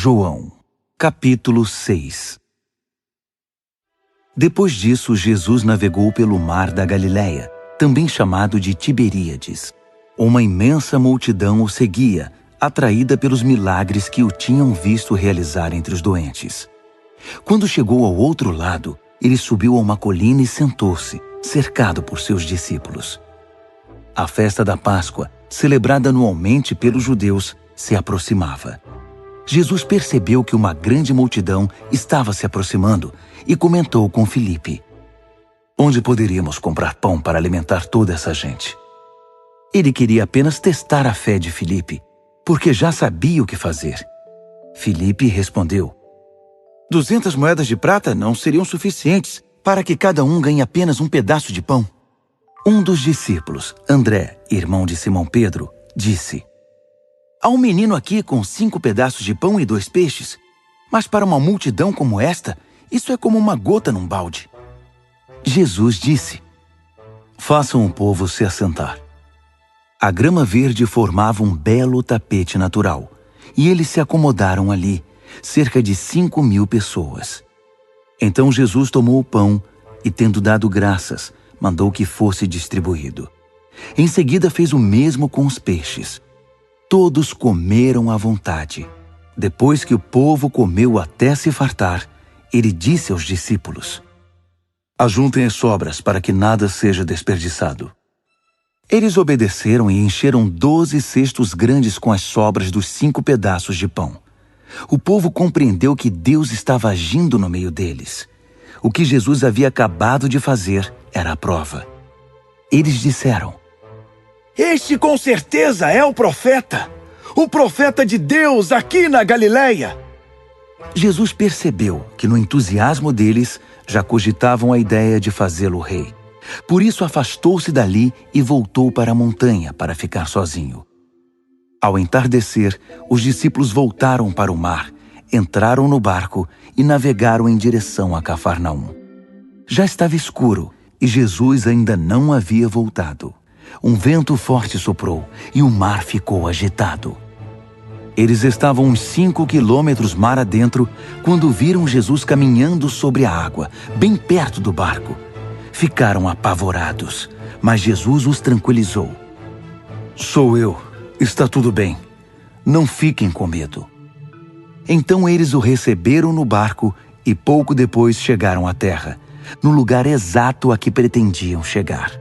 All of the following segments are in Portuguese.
João, capítulo 6. Depois disso, Jesus navegou pelo mar da Galileia, também chamado de Tiberíades. Uma imensa multidão o seguia, atraída pelos milagres que o tinham visto realizar entre os doentes. Quando chegou ao outro lado, ele subiu a uma colina e sentou-se, cercado por seus discípulos. A festa da Páscoa, celebrada anualmente pelos judeus, se aproximava. Jesus percebeu que uma grande multidão estava se aproximando e comentou com Filipe: "Onde poderíamos comprar pão para alimentar toda essa gente?" Ele queria apenas testar a fé de Filipe, porque já sabia o que fazer. Filipe respondeu: 200 moedas de prata não seriam suficientes para que cada um ganhe apenas um pedaço de pão. Um dos discípulos, André, irmão de Simão Pedro, disse: "Há um menino aqui com 5 pedaços de pão e 2 peixes, mas para uma multidão como esta, isso é como uma gota num balde." Jesus disse: "Façam o povo se assentar." A grama verde formava um belo tapete natural, e eles se acomodaram ali, cerca de 5.000 pessoas. Então Jesus tomou o pão e, tendo dado graças, mandou que fosse distribuído. Em seguida fez o mesmo com os peixes. Todos comeram à vontade. Depois que o povo comeu até se fartar, ele disse aos discípulos: "Ajuntem as sobras para que nada seja desperdiçado." Eles obedeceram e encheram 12 cestos grandes com as sobras dos 5 pedaços de pão. O povo compreendeu que Deus estava agindo no meio deles. O que Jesus havia acabado de fazer era a prova. Eles disseram: "Este com certeza é o profeta de Deus aqui na Galileia." Jesus percebeu que no entusiasmo deles já cogitavam a ideia de fazê-lo rei. Por isso afastou-se dali e voltou para a montanha para ficar sozinho. Ao entardecer, os discípulos voltaram para o mar, entraram no barco e navegaram em direção a Cafarnaum. Já estava escuro e Jesus ainda não havia voltado. Um vento forte soprou e o mar ficou agitado. Eles estavam uns 5 quilômetros mar adentro quando viram Jesus caminhando sobre a água, bem perto do barco. Ficaram apavorados, mas Jesus os tranquilizou. "Sou eu, está tudo bem. Não fiquem com medo." Então eles o receberam no barco e pouco depois chegaram à terra, no lugar exato a que pretendiam chegar.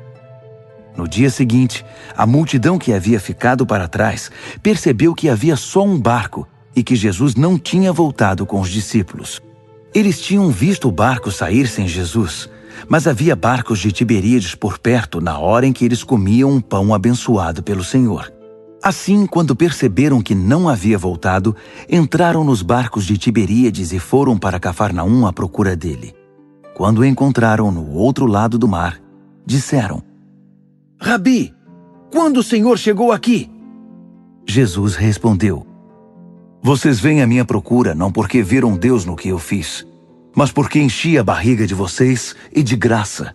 No dia seguinte, a multidão que havia ficado para trás percebeu que havia só um barco e que Jesus não tinha voltado com os discípulos. Eles tinham visto o barco sair sem Jesus, mas havia barcos de Tiberíades por perto na hora em que eles comiam um pão abençoado pelo Senhor. Assim, quando perceberam que não havia voltado, entraram nos barcos de Tiberíades e foram para Cafarnaum à procura dele. Quando o encontraram no outro lado do mar, disseram: "Rabi, quando o Senhor chegou aqui?" Jesus respondeu: "Vocês vêm à minha procura não porque viram Deus no que eu fiz, mas porque enchi a barriga de vocês e de graça.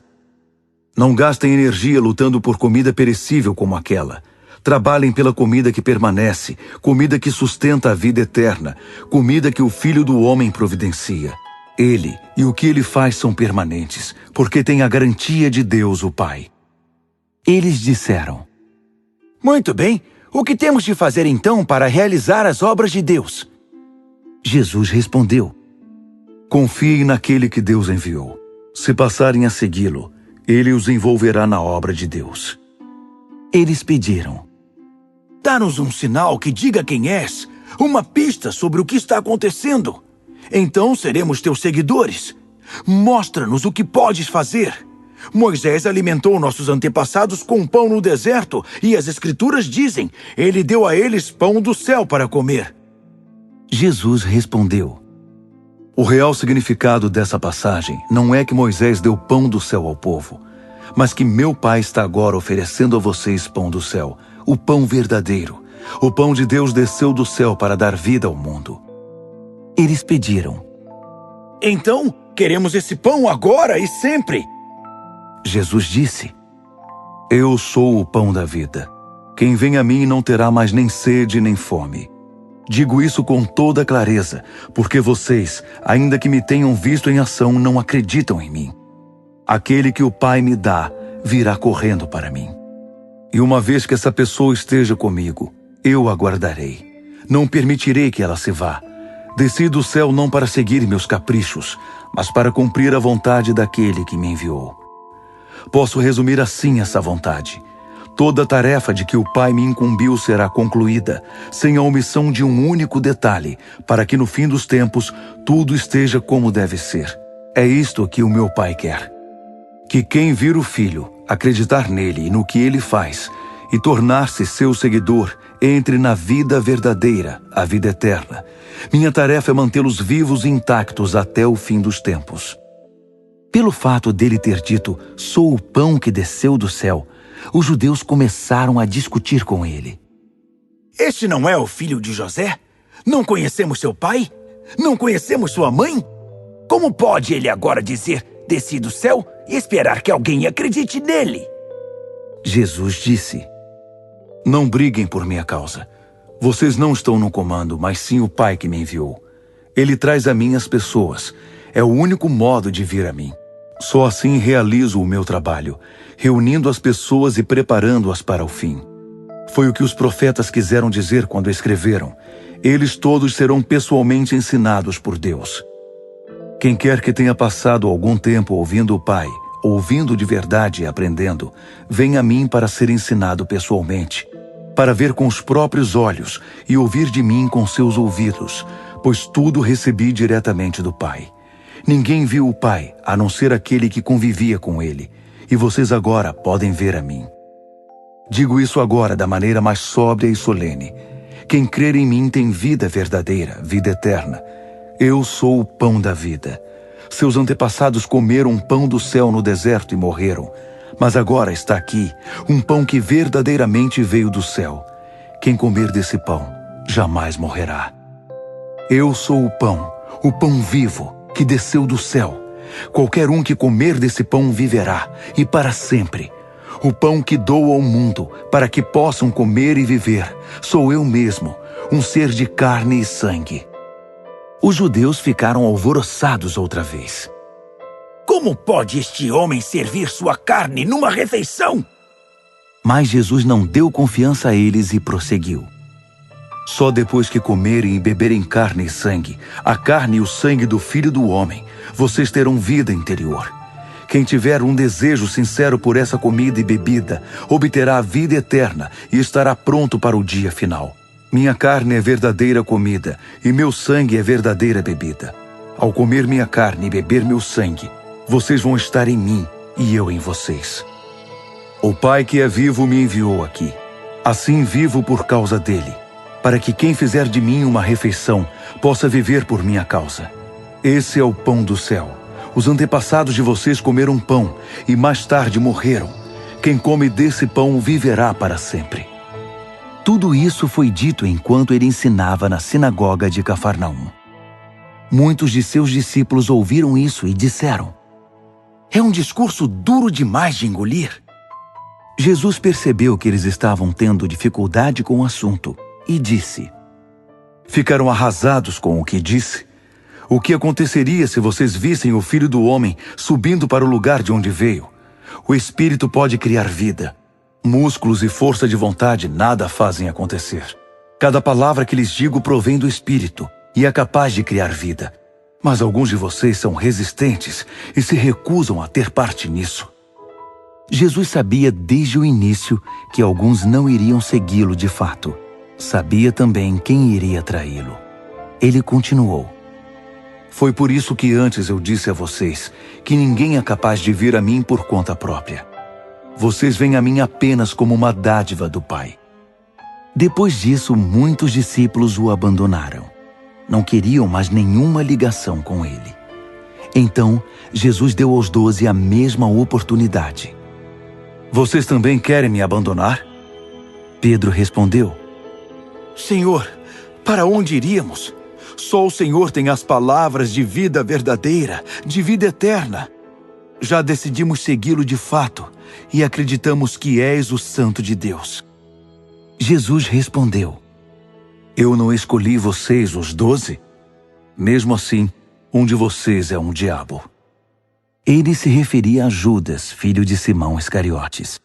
Não gastem energia lutando por comida perecível como aquela. Trabalhem pela comida que permanece, comida que sustenta a vida eterna, comida que o Filho do Homem providencia. Ele e o que ele faz são permanentes, porque tem a garantia de Deus, o Pai." Eles disseram: "Muito bem, o que temos de fazer então para realizar as obras de Deus?" Jesus respondeu: "Confiem naquele que Deus enviou. Se passarem a segui-lo, ele os envolverá na obra de Deus." Eles pediram: "Dá-nos um sinal que diga quem és, uma pista sobre o que está acontecendo. Então seremos teus seguidores. Mostra-nos o que podes fazer. Moisés alimentou nossos antepassados com pão no deserto, e as Escrituras dizem: ele deu a eles pão do céu para comer." Jesus respondeu: "O real significado dessa passagem não é que Moisés deu pão do céu ao povo, mas que meu Pai está agora oferecendo a vocês pão do céu, o pão verdadeiro. O pão de Deus desceu do céu para dar vida ao mundo." Eles pediram: "Então, queremos esse pão agora e sempre." Jesus disse: "Eu sou o pão da vida. Quem vem a mim não terá mais nem sede nem fome. Digo isso com toda clareza, porque vocês, ainda que me tenham visto em ação, não acreditam em mim. Aquele que o Pai me dá, virá correndo para mim. E uma vez que essa pessoa esteja comigo, eu aguardarei. Não permitirei que ela se vá. Desci do céu não para seguir meus caprichos, mas para cumprir a vontade daquele que me enviou. Posso resumir assim essa vontade. Toda a tarefa de que o Pai me incumbiu será concluída, sem a omissão de um único detalhe, para que no fim dos tempos tudo esteja como deve ser. É isto que o meu Pai quer. Que quem vir o Filho, acreditar nele e no que ele faz, e tornar-se seu seguidor, entre na vida verdadeira, a vida eterna. Minha tarefa é mantê-los vivos e intactos até o fim dos tempos. Pelo fato dele ter dito, sou o pão que desceu do céu, os judeus começaram a discutir com ele. Este não é o filho de José? Não conhecemos seu pai? Não conhecemos sua mãe? Como pode ele agora dizer, desci do céu, e esperar que alguém acredite nele? Jesus disse, não briguem por minha causa. Vocês não estão no comando, mas sim o Pai que me enviou. Ele traz a mim as pessoas. É o único modo de vir a mim. Só assim realizo o meu trabalho, reunindo as pessoas e preparando-as para o fim. Foi o que os profetas quiseram dizer quando escreveram. Eles todos serão pessoalmente ensinados por Deus. Quem quer que tenha passado algum tempo ouvindo o Pai, ouvindo de verdade e aprendendo, vem a mim para ser ensinado pessoalmente, para ver com os próprios olhos e ouvir de mim com seus ouvidos, pois tudo recebi diretamente do Pai. Ninguém viu o Pai, a não ser aquele que convivia com ele, e vocês agora podem ver a mim. Digo isso agora da maneira mais sóbria e solene. Quem crer em mim tem vida verdadeira, vida eterna. Eu sou o pão da vida. Seus antepassados comeram pão do céu no deserto e morreram, mas agora está aqui um pão que verdadeiramente veio do céu. Quem comer desse pão jamais morrerá. Eu sou o pão vivo, que desceu do céu. Qualquer um que comer desse pão viverá, e para sempre. O pão que dou ao mundo, para que possam comer e viver, sou eu mesmo, um ser de carne e sangue. Os judeus ficaram alvoroçados outra vez. Como pode este homem servir sua carne numa refeição? Mas Jesus não deu confiança a eles e prosseguiu. Só depois que comerem e beberem carne e sangue, a carne e o sangue do Filho do Homem, vocês terão vida interior. Quem tiver um desejo sincero por essa comida e bebida, obterá a vida eterna e estará pronto para o dia final. Minha carne é verdadeira comida e meu sangue é verdadeira bebida. Ao comer minha carne e beber meu sangue, vocês vão estar em mim e eu em vocês. O Pai que é vivo me enviou aqui. Assim vivo por causa dele, para que quem fizer de mim uma refeição possa viver por minha causa. Esse é o pão do céu. Os antepassados de vocês comeram pão e mais tarde morreram. Quem come desse pão viverá para sempre. Tudo isso foi dito enquanto ele ensinava na sinagoga de Cafarnaum. Muitos de seus discípulos ouviram isso e disseram: é um discurso duro demais de engolir. Jesus percebeu que eles estavam tendo dificuldade com o assunto e disse: ficaram arrasados com o que disse? O que aconteceria se vocês vissem o Filho do Homem subindo para o lugar de onde veio? O Espírito pode criar vida. Músculos e força de vontade nada fazem acontecer. Cada palavra que lhes digo provém do Espírito e é capaz de criar vida. Mas alguns de vocês são resistentes e se recusam a ter parte nisso. Jesus sabia desde o início que alguns não iriam segui-lo de fato. Sabia também quem iria traí-lo. Ele continuou: foi por isso que antes eu disse a vocês que ninguém é capaz de vir a mim por conta própria. Vocês vêm a mim apenas como uma dádiva do Pai. Depois disso, muitos discípulos o abandonaram. Não queriam mais nenhuma ligação com ele. Então, Jesus deu aos 12 a mesma oportunidade. Vocês também querem me abandonar? Pedro respondeu: Senhor, para onde iríamos? Só o Senhor tem as palavras de vida verdadeira, de vida eterna. Já decidimos segui-lo de fato e acreditamos que és o Santo de Deus. Jesus respondeu: Eu não escolhi vocês, os 12? Mesmo assim, um de vocês é um diabo. Ele se referia a Judas, filho de Simão Iscariotes.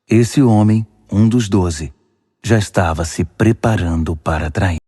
Esse homem, um dos 12, já estava se preparando para trair.